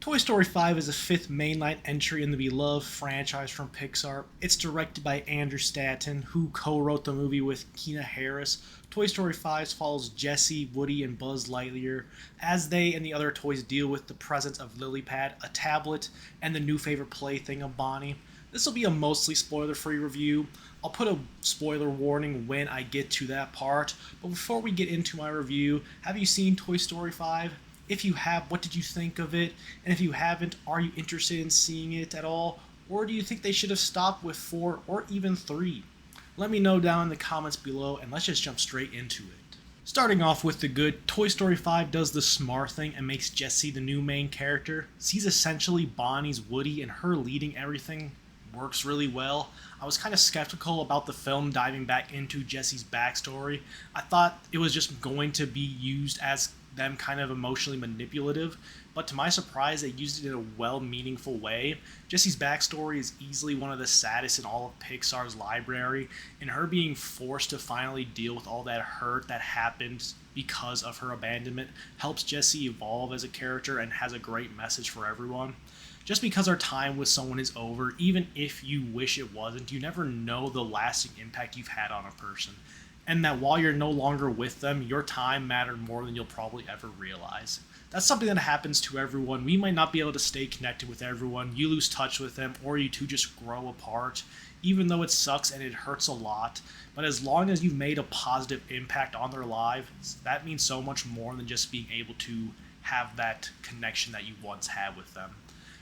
Toy Story 5 is the fifth mainline entry in the beloved franchise from Pixar. It's directed by Andrew Stanton, who co-wrote the movie with Keena Harris. Toy Story 5 follows Jessie, Woody, and Buzz Lightyear as they and the other toys deal with the presence of LilyPad, a tablet, and the new favorite plaything of Bonnie. This will be a mostly spoiler-free review. I'll put a spoiler warning when I get to that part, but before we get into my review, have you seen Toy Story 5? If you have, what did you think of it? And if you haven't, are you interested in seeing it at all? Or do you think they should have stopped with 4 or even 3? Let me know down in the comments below, and let's just jump straight into it. Starting off with the good, Toy Story 5 does the smart thing and makes Jessie the new main character. She's essentially Bonnie's Woody, and her leading everything works really well. I was kind of skeptical about the film diving back into Jessie's backstory. I thought it was just going to be used as them kind of emotionally manipulative, but to my surprise, they used it in a well-meaningful way. Jessie's backstory is easily one of the saddest in all of Pixar's library, and her being forced to finally deal with all that hurt that happened because of her abandonment helps Jessie evolve as a character and has a great message for everyone. Just because our time with someone is over, even if you wish it wasn't, you never know the lasting impact you've had on a person. And that while you're no longer with them, your time mattered more than you'll probably ever realize. That's something that happens to everyone. We might not be able to stay connected with everyone. You lose touch with them, or you two just grow apart, even though it sucks and it hurts a lot. But as long as you've made a positive impact on their lives, that means so much more than just being able to have that connection that you once had with them.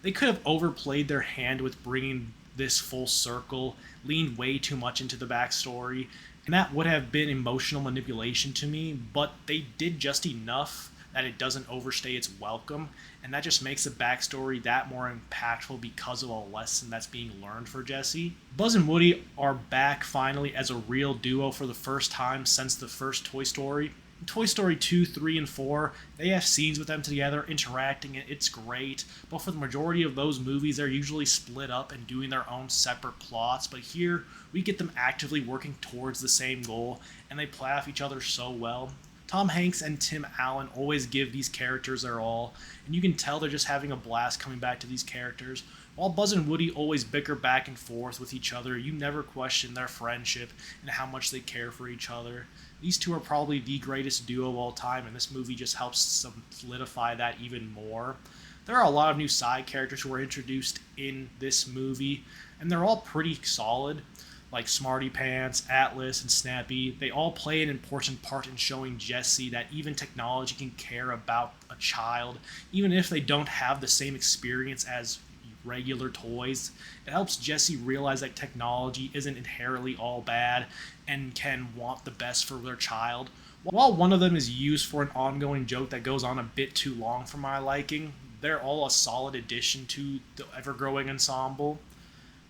They could have overplayed their hand with bringing this full circle, leaned way too much into the backstory, and that would have been emotional manipulation to me, but they did just enough that it doesn't overstay its welcome, and that just makes the backstory that more impactful because of a lesson that's being learned for Jessie. Buzz and Woody are back finally as a real duo for the first time since the first Toy Story. In Toy Story 2, 3, and 4, they have scenes with them together interacting, and it's great, but for the majority of those movies, they're usually split up and doing their own separate plots, but here, we get them actively working towards the same goal, and they play off each other so well. Tom Hanks and Tim Allen always give these characters their all, and you can tell they're just having a blast coming back to these characters. While Buzz and Woody always bicker back and forth with each other, you never question their friendship and how much they care for each other. These two are probably the greatest duo of all time, and this movie just helps solidify that even more. There are a lot of new side characters who are introduced in this movie, and they're all pretty solid, like Smarty Pants, Atlas, and Snappy. They all play an important part in showing Jessie that even technology can care about a child, even if they don't have the same experience as regular toys. It helps Jessie realize that technology isn't inherently all bad and can want the best for their child. While one of them is used for an ongoing joke that goes on a bit too long for my liking, they're all a solid addition to the ever-growing ensemble.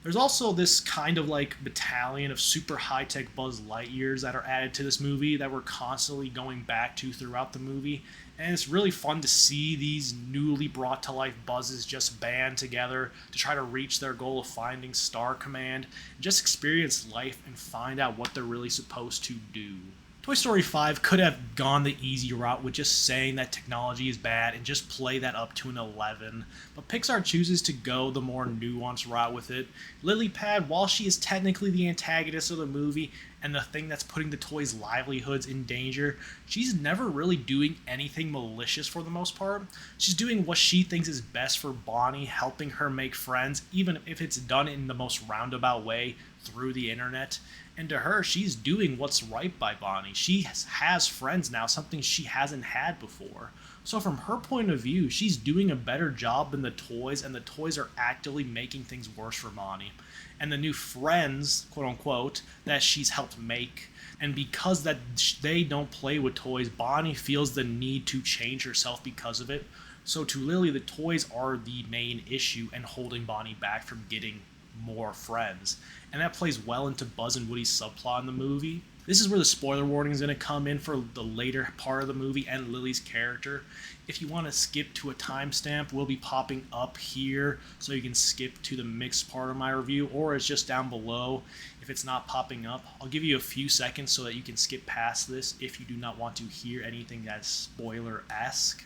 There's also this kind of like battalion of super high-tech Buzz Lightyears that are added to this movie that we're constantly going back to throughout the movie, and it's really fun to see these newly brought to life Buzzes just band together to try to reach their goal of finding Star Command, and just experience life and find out what they're really supposed to do. Toy Story 5 could have gone the easy route with just saying that technology is bad and just play that up to an 11, but Pixar chooses to go the more nuanced route with it. LilyPad, while she is technically the antagonist of the movie and the thing that's putting the toys' livelihoods in danger, she's never really doing anything malicious for the most part. She's doing what she thinks is best for Bonnie, helping her make friends, even if it's done in the most roundabout way through the internet. And to her, she's doing what's right by Bonnie. She has friends now, something she hasn't had before. So from her point of view, she's doing a better job than the toys, and the toys are actively making things worse for Bonnie. And the new friends, quote unquote, that she's helped make, and because that they don't play with toys, Bonnie feels the need to change herself because of it. So to Lily, the toys are the main issue and holding Bonnie back from getting more friends. And that plays well into Buzz and Woody's subplot in the movie. This is where the spoiler warning is going to come in for the later part of the movie and Lily's character. If you want to skip to a timestamp, we'll be popping up here so you can skip to the mixed part of my review, or it's just down below if it's not popping up. I'll give you a few seconds so that you can skip past this if you do not want to hear anything that's spoiler-esque.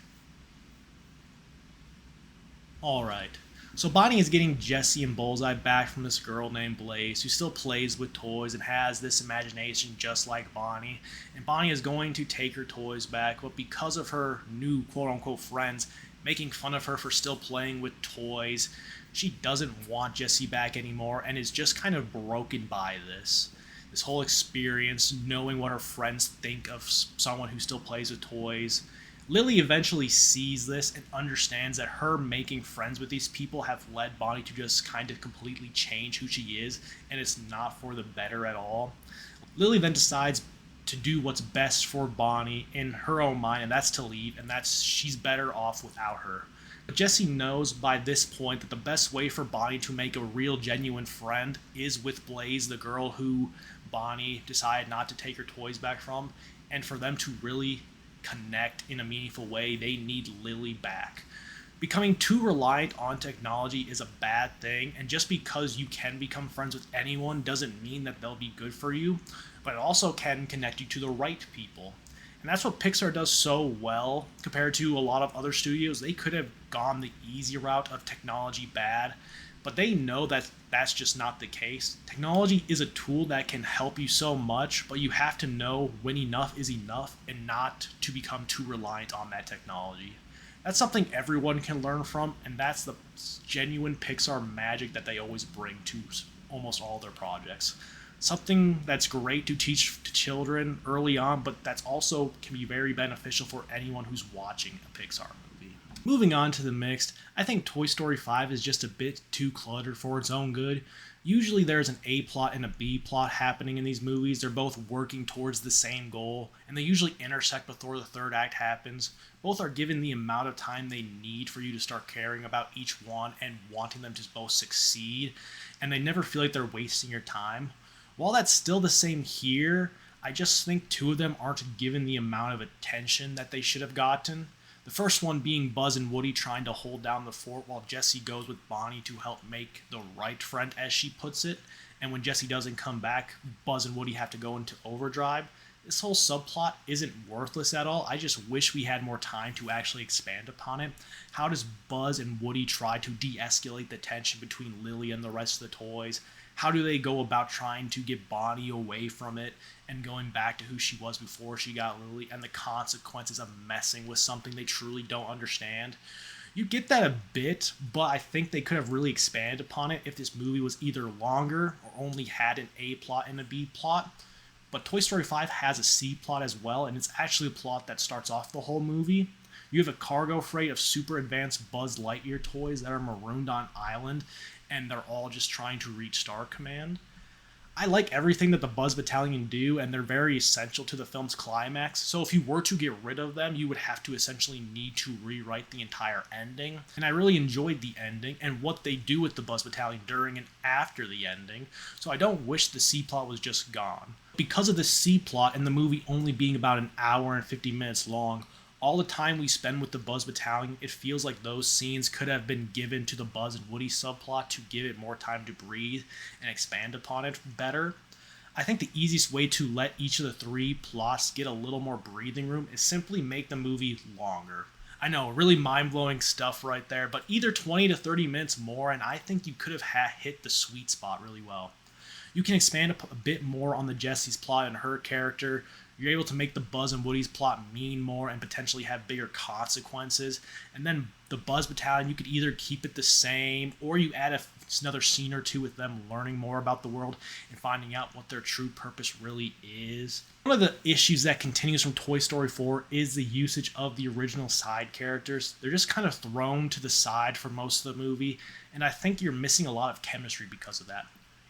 Alright. So Bonnie is getting Jessie and Bullseye back from this girl named Blaze, who still plays with toys and has this imagination just like Bonnie. And Bonnie is going to take her toys back, but because of her new quote unquote friends making fun of her for still playing with toys, she doesn't want Jessie back anymore and is just kind of broken by this. This whole experience, knowing what her friends think of someone who still plays with toys. Lily eventually sees this and understands that her making friends with these people have led Bonnie to just kind of completely change who she is, and it's not for the better at all. Lily then decides to do what's best for Bonnie in her own mind, and that's to leave, and that's she's better off without her. But Jessie knows by this point that the best way for Bonnie to make a real genuine friend is with Blaze, the girl who Bonnie decided not to take her toys back from, and for them to really connect in a meaningful way, they need Lily back. Becoming too reliant on technology is a bad thing, and just because you can become friends with anyone doesn't mean that they'll be good for you, but it also can connect you to the right people. And that's what Pixar does so well compared to a lot of other studios. They could have gone the easy route of technology bad, but they know that that's just not the case. Technology is a tool that can help you so much, but you have to know when enough is enough and not to become too reliant on that technology. That's something everyone can learn from, and that's the genuine Pixar magic that they always bring to almost all their projects. Something that's great to teach to children early on, but that's also can be very beneficial for anyone who's watching a Pixar movie. Moving on to the mixed, I think Toy Story 5 is just a bit too cluttered for its own good. Usually there's an A plot and a B plot happening in these movies. They're both working towards the same goal, and they usually intersect before the third act happens. Both are given the amount of time they need for you to start caring about each one and wanting them to both succeed, and they never feel like they're wasting your time. While that's still the same here, I just think two of them aren't given the amount of attention that they should have gotten. The first one being Buzz and Woody trying to hold down the fort while Jessie goes with Bonnie to help make the right friend, as she puts it. And when Jessie doesn't come back, Buzz and Woody have to go into overdrive. This whole subplot isn't worthless at all. I just wish we had more time to actually expand upon it. How does Buzz and Woody try to de-escalate the tension between Lily and the rest of the toys? How do they go about trying to get Bonnie away from it and going back to who she was before she got Lily, and the consequences of messing with something they truly don't understand? You get that a bit, but I think they could have really expanded upon it if this movie was either longer or only had an A plot and a B plot. But Toy Story 5 has a C plot as well, and it's actually a plot that starts off the whole movie. You have a cargo freight of super advanced Buzz Lightyear toys that are marooned on island, and they're all just trying to reach Star Command. I like everything that the Buzz Battalion do, and they're very essential to the film's climax, so if you were to get rid of them, you would have to essentially need to rewrite the entire ending. And I really enjoyed the ending, and what they do with the Buzz Battalion during and after the ending, so I don't wish the C-plot was just gone. Because of the C-plot and the movie only being about an hour and 50 minutes long, all the time we spend with the Buzz Battalion, it feels like those scenes could have been given to the Buzz and Woody subplot to give it more time to breathe and expand upon it better. I think the easiest way to let each of the three plots get a little more breathing room is simply make the movie longer. I know, really mind-blowing stuff right there, but either 20 to 30 minutes more, and I think you could have hit the sweet spot really well. You can expand a bit more on the Jessie's plot and her character. You're able to make the Buzz and Woody's plot mean more and potentially have bigger consequences. And then the Buzz Battalion, you could either keep it the same or you add another scene or two with them learning more about the world and finding out what their true purpose really is. One of the issues that continues from Toy Story 4 is the usage of the original side characters. They're just kind of thrown to the side for most of the movie, and I think you're missing a lot of chemistry because of that.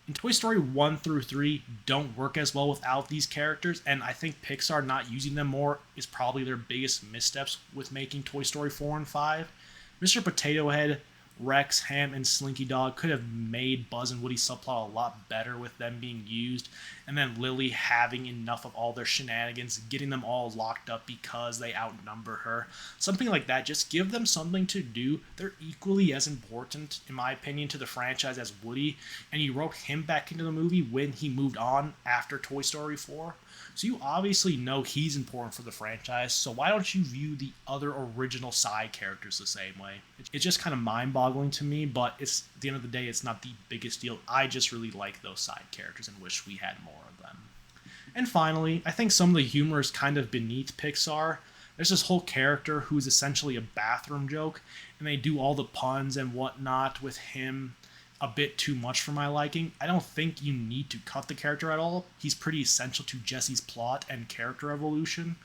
And Toy Story 1 through 3 don't work as well without these characters, and I think Pixar not using them more is probably their biggest missteps with making Toy Story 4 and 5. Mr. Potato Head, Rex, Ham, and Slinky Dog could have made Buzz and Woody's subplot a lot better with them being used, and then Lily having enough of all their shenanigans, getting them all locked up because they outnumber her. Something like that, just give them something to do. They're equally as important, in my opinion, to the franchise as Woody, and you wrote him back into the movie when he moved on after Toy Story 4. So you obviously know he's important for the franchise, so why don't you view the other original side characters the same way? It's just kind of mind-boggling mind-boggling to me, but it's at the end of the day, it's not the biggest deal. I just really like those side characters and wish we had more of them. And finally, I think some of the humor is kind of beneath Pixar. There's this whole character who's essentially a bathroom joke, and they do all the puns and whatnot with him a bit too much for my liking. I don't think you need to cut the character at all. He's pretty essential to Jessie's plot and character evolution.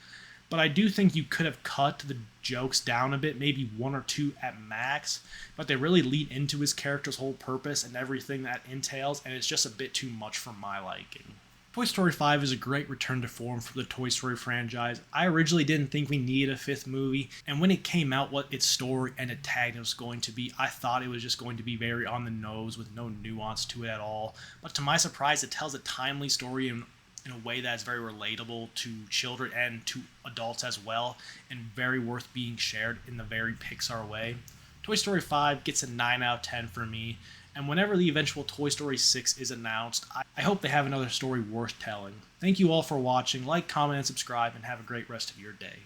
But I do think you could have cut the jokes down a bit, maybe one or two at max, but they really lead into his character's whole purpose and everything that entails, and it's just a bit too much for my liking. Toy Story 5 is a great return to form for the Toy Story franchise. I originally didn't think we needed a fifth movie, and when it came out what its story and antagonist was going to be, I thought it was just going to be very on the nose with no nuance to it at all. But to my surprise, it tells a timely story in a way that is very relatable to children and to adults as well, and very worth being shared in the very Pixar way. Toy Story 5 gets a 9 out of 10 for me, and whenever the eventual Toy Story 6 is announced, I hope they have another story worth telling. Thank you all for watching. Like, comment, and subscribe, and have a great rest of your day.